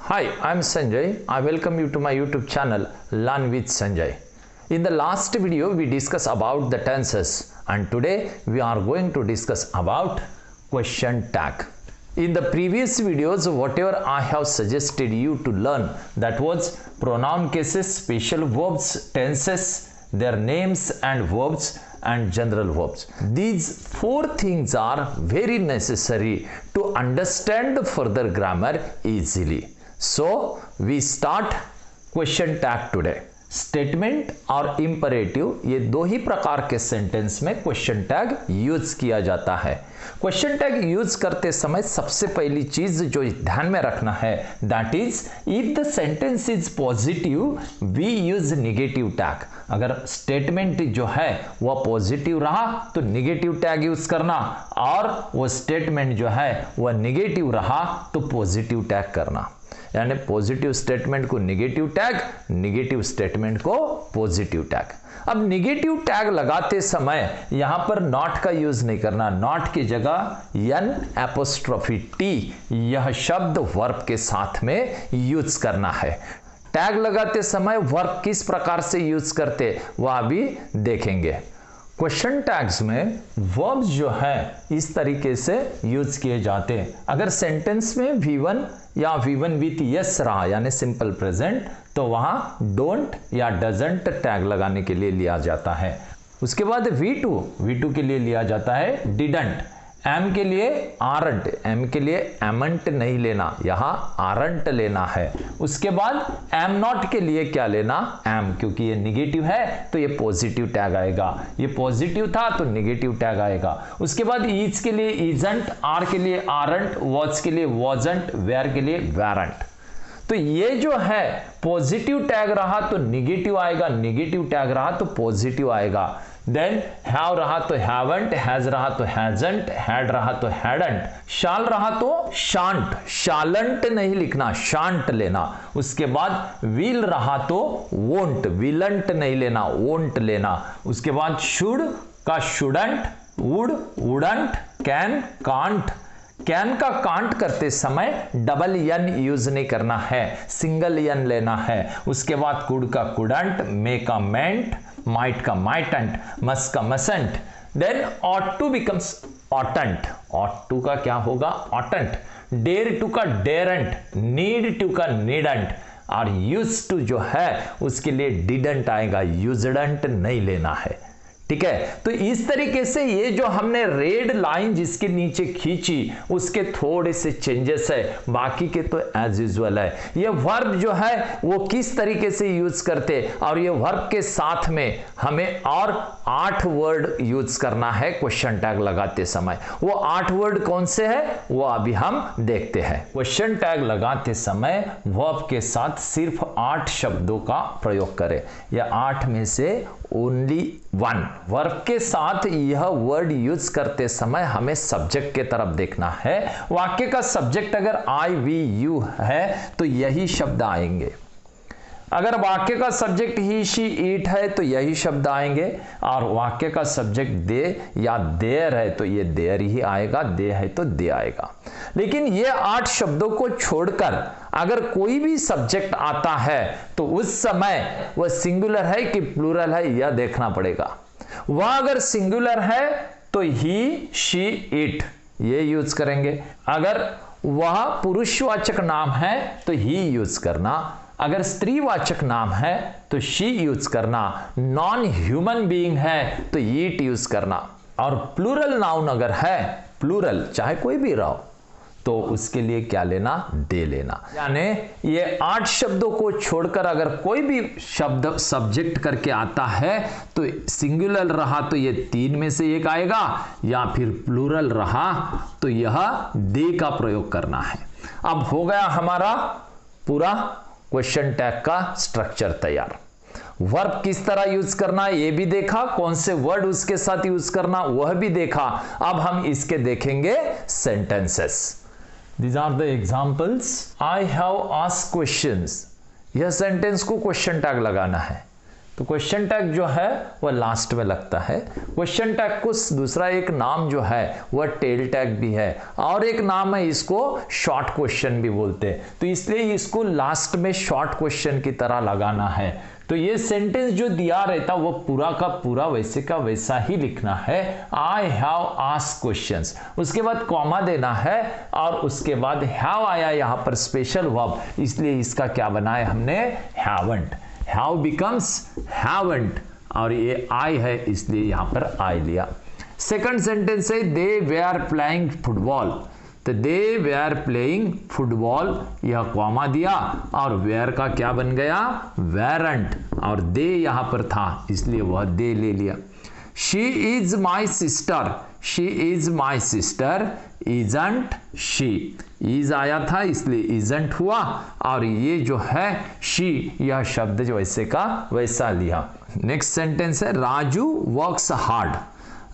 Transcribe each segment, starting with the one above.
Hi, I'm Sanjay. I welcome you to my YouTube channel Learn with Sanjay. In the last video we discussed about the tenses and today we are going to discuss about question tag. In the previous videos whatever I have suggested you to learn, that was pronoun cases, special verbs, tenses, their names and verbs and general verbs. These four things are very necessary to understand the further grammar easily. So we start question tag today. Statement और imperative ये दो ही प्रकार के sentence में question tag use किया जाता है। Question tag use करते समय सबसे पहली चीज जो ध्यान में रखना है that is if the sentence is positive we use negative tag. अगर स्टेटमेंट जो है वह पॉजिटिव रहा तो निगेटिव टैग यूज करना और वो स्टेटमेंट जो है वह निगेटिव रहा तो पॉजिटिव टैग करना। यानी पॉजिटिव स्टेटमेंट को निगेटिव टैग, निगेटिव स्टेटमेंट को पॉजिटिव टैग। अब निगेटिव टैग लगाते समय यहां पर नॉट का यूज नहीं करना। नॉट की जगह एन एपोस्ट्रोफी टी यह शब्द वर्ब के साथ में यूज करना है। टैग लगाते समय वर्ब किस प्रकार से यूज करते वह भी देखेंगे। क्वेश्चन टैग्स में वर्ब्स जो है इस तरीके से यूज किए जाते हैं। अगर सेंटेंस में V1 या V1 विथ यस रहा यानी सिंपल प्रेजेंट तो वहां डोंट या डजंट टैग लगाने के लिए लिया जाता है। उसके बाद V2 के लिए लिया जाता है डिडंट। एम के लिए आरंट, एम के लिए एमंट नहीं लेना, यहां आरंट लेना है। उसके बाद एम नॉट के लिए क्या लेना, एम, क्योंकि ये निगेटिव है तो ये पॉजिटिव टैग आएगा। ये पॉजिटिव था तो निगेटिव टैग आएगा। उसके बाद ईज के लिए ईजंट, आर के लिए आरंट, वॉज के लिए वॉजंट, वेयर के लिए वेरंट। तो ये जो है पॉजिटिव टैग रहा तो निगेटिव आएगा, निगेटिव टैग रहा तो पॉजिटिव आएगा। देन हैव रहा तो हैवंट, हैज रहा तो हैजंट, हैड रहा तो हैडंट, शाल रहा तो शांट, शालंट नहीं लिखना, शांट लेना। उसके बाद विल रहा तो वोंट, विलंट नहीं लेना, वोंट लेना। उसके बाद शुड का shouldn't, would wouldn't, can can't. Can का कांट करते समय डबल एन यूज नहीं करना है, सिंगल एन लेना है। उसके बाद कुड का कुडंट, मे का मेंट, माइट का माइटंट, मस्ट का mustn't. Then ought to becomes oughtn't, ought to का क्या होगा ऑटंट। डेयर टू का डेरंट, नीड टू का नीडंट और यूज टू जो है उसके लिए डिडंट आएगा, यूजडंट नहीं लेना है। ठीक है, तो इस तरीके से ये जो हमने रेड लाइन जिसके नीचे खींची उसके थोड़े से चेंजेस है, बाकी के तो एज यूजुअल है। ये वर्ब जो है वो किस तरीके से यूज करते और ये वर्ब के साथ में हमें और 8 वर्ड यूज करना है क्वेश्चन टैग लगाते समय। वो 8 वर्ड कौन से है वो अभी हम देखते हैं। क्वेश्चन टैग लगाते समय वर्ब के साथ सिर्फ 8 शब्दों का प्रयोग करें। यह 8 में से ओनली 1 वर्ब के साथ यह वर्ड यूज करते समय हमें सब्जेक्ट के तरफ देखना है। वाक्य का सब्जेक्ट अगर आई वी यू है तो यही शब्द आएंगे। अगर वाक्य का सब्जेक्ट ही शी इट है तो यही शब्द आएंगे और वाक्य का सब्जेक्ट दे या देयर है तो ये देयर ही आएगा, दे है तो दे आएगा। लेकिन ये 8 शब्दों को छोड़कर अगर कोई भी सब्जेक्ट आता है तो उस समय वह सिंगुलर है कि प्लूरल है यह देखना पड़ेगा। वह अगर सिंगुलर है तो ही शी इट ये यूज करेंगे। अगर वह पुरुषवाचक नाम है तो ही यूज करना। अगर स्त्रीवाचक नाम है तो शी यूज करना। नॉन ह्यूमन बीइंग है तो ईट यूज करना। और प्लूरल नाउन अगर है, प्लूरल चाहे कोई भी रहो तो उसके लिए क्या लेना, दे लेना। यानी ये 8 शब्दों को छोड़कर अगर कोई भी शब्द सब्जेक्ट करके आता है तो सिंगुलर रहा तो ये 3 में से एक आएगा या फिर प्लूरल रहा तो यह दे का प्रयोग करना है। अब हो गया हमारा पूरा क्वेश्चन टैग का स्ट्रक्चर तैयार। वर्ब किस तरह यूज करना ये भी देखा, कौन से वर्ड उसके साथ यूज करना वह भी देखा। अब हम इसके देखेंगे sentences. These are the examples. I have asked questions. यह सेंटेंस को क्वेश्चन टैग लगाना है। तो क्वेश्चन टैग जो है वह लास्ट में लगता है। क्वेश्चन टैग को दूसरा एक नाम जो है वह टेल टैग भी है, और एक नाम है इसको शॉर्ट क्वेश्चन भी बोलते हैं। तो इसलिए इसको लास्ट में शॉर्ट क्वेश्चन की तरह लगाना है। तो ये सेंटेंस जो दिया रहता वो पूरा का पूरा वैसे का वैसा ही लिखना है, आई हैव आस्क्ड क्वेश्चंस, उसके बाद कॉमा देना है और उसके बाद हैव आया यहाँ पर स्पेशल वर्ब, इसलिए इसका क्या बना है हमने हैवंट। हैव बिकम्स हैवंट और ये आई है इसलिए यहां पर आई लिया। सेकंड सेंटेंस है दे वेयर प्लेइंग फुटबॉल, तो दे वेयर प्लेइंग फुटबॉल, यह कॉमा दिया और वेयर का क्या बन गया वेरंट, और दे यहां पर था इसलिए वह दे ले लिया। She is my sister, she is my sister, isn't she, is आया था इसलिए इजंट हुआ, और ये जो है शी यह शब्द जो वैसे का वैसा लिया। नेक्स्ट सेंटेंस है Raju works hard,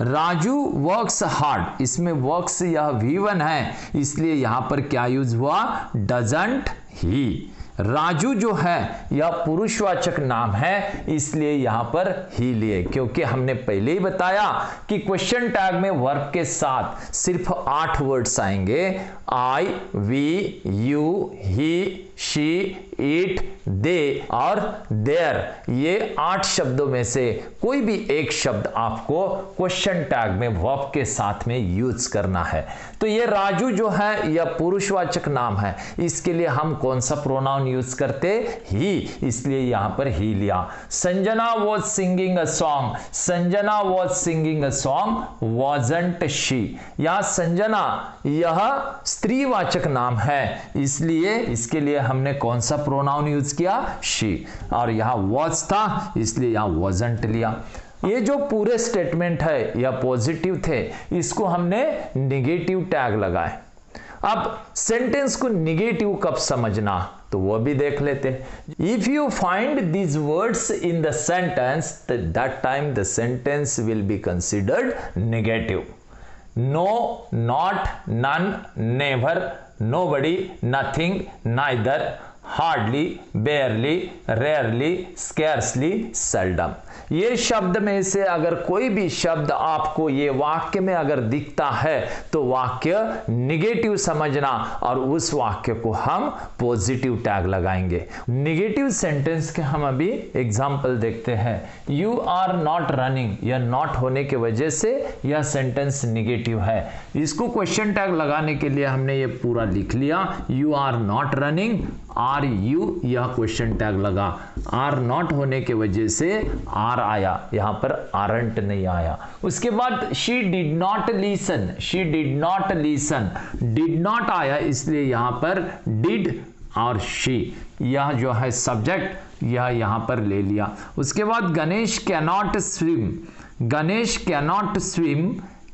Raju works hard, इसमें वर्क्स यह V1 है इसलिए यहां पर क्या यूज हुआ डजंट ही। राजू जो है यह पुरुषवाचक नाम है इसलिए यहां पर ही लिए, क्योंकि हमने पहले ही बताया कि क्वेश्चन टैग में वर्ब के साथ सिर्फ 8 वर्ड्स आएंगे, I, we, you, he, she, it, they और देयर। ये 8 शब्दों में से कोई भी एक शब्द आपको क्वेश्चन टैग में वर्ब के साथ में यूज करना है। तो ये राजू जो है यह पुरुषवाचक नाम है, इसके लिए हम कौन सा प्रोनाउन यूज करते ही, इसलिए यहां पर ही लिया। Sanjana was singing a song, Sanjana was singing a song wasn't she, यहां संजना यह स्त्रीवाचक नाम है इसलिए इसके लिए हमने कौन सा प्रोनाउन यूज किया शी, और यहां वॉज था इसलिए यहां वॉजंट लिया। ये जो पूरे स्टेटमेंट है या पॉजिटिव थे इसको हमने निगेटिव टैग लगाए। अब सेंटेंस को निगेटिव कब समझना तो वो भी देख लेते हैं। If you find these words in the sentence that time the sentence will be considered negative. No, not, none, never, nobody, nothing, neither, hardly, barely, rarely, scarcely, seldom। ये शब्द में से अगर कोई भी शब्द आपको ये वाक्य में अगर दिखता है तो वाक्य निगेटिव समझना और उस वाक्य को हम पॉजिटिव टैग लगाएंगे। निगेटिव सेंटेंस के हम अभी एग्जांपल देखते हैं। यू आर नॉट रनिंग, यह नॉट होने की वजह से यह सेंटेंस निगेटिव है। इसको क्वेश्चन टैग लगाने के लिए हमने ये पूरा लिख लिया, you are not running, are you यह क्वेश्चन टैग लगा, आर नॉट होने के वजह से आर आया, यहां पर आरंट नहीं आया। उसके बाद she did not Leeson, she did not Leeson, did not आया इसलिए यहां पर डिड और शी यह जो है सब्जेक्ट यह यहां पर ले लिया। उसके बाद Ganesh cannot swim, Ganesh cannot swim,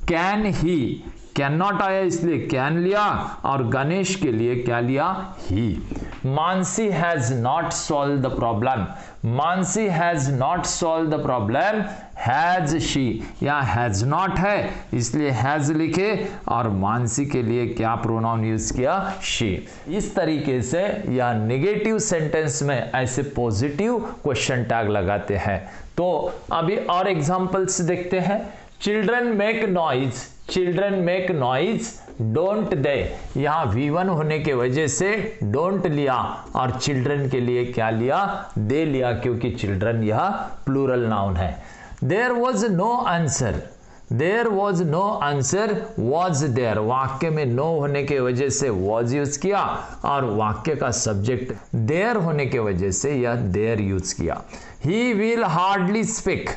can he, can not आया इसलिए कैन लिया और गणेश के लिए क्या लिया ही। Mansi has not solve the problem, Mansi has not solve the problem, has she, या हैज नॉट है इसलिए हैज लिखे और मानसी के लिए क्या प्रोनाउन यूज किया शी। इस तरीके से या नेगेटिव सेंटेंस में ऐसे पॉजिटिव क्वेश्चन टैग लगाते हैं। तो अभी और एग्जांपल्स देखते हैं। Children make noise, children make noise, don't they, यहां V1 होने के वजह से डोंट लिया और चिल्ड्रन के लिए क्या लिया दे लिया, क्योंकि चिल्ड्रन यह प्लूरल नाउन है। There was no answer, there was no answer was there, वाक्य में नो होने के वजह से वॉज यूज किया और वाक्य का सब्जेक्ट देयर होने के वजह से यह देयर यूज किया। He will hardly speak,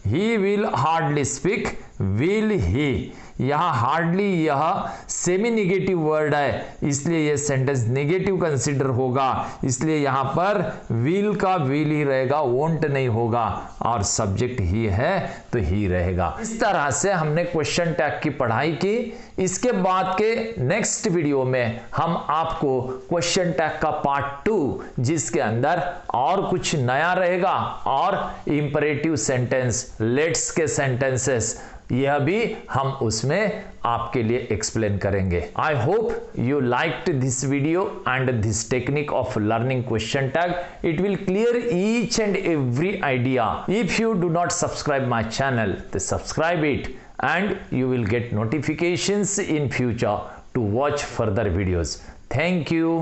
he will hardly speak, will he, यहां हार्डली यह सेमी निगेटिव वर्ड है इसलिए यह सेंटेंस नेगेटिव कंसीडर होगा, इसलिए यहां पर विल का विल ही रहेगा, वोंट नहीं होगा और सब्जेक्ट ही है तो ही रहेगा। इस तरह से हमने क्वेश्चन टैग की पढ़ाई की। इसके बाद के नेक्स्ट वीडियो में हम आपको क्वेश्चन टैग का पार्ट 2 जिसके अंदर और कुछ नया रहेगा और इंपरेटिव सेंटेंस, लेट्स के सेंटेंसेस यह भी हम उसमें आपके लिए एक्सप्लेन करेंगे। I hope you liked this video and this technique of learning question tag. It will clear each and every idea. If you do not subscribe my channel तो subscribe it and you will get notifications in future to watch further videos. Thank you.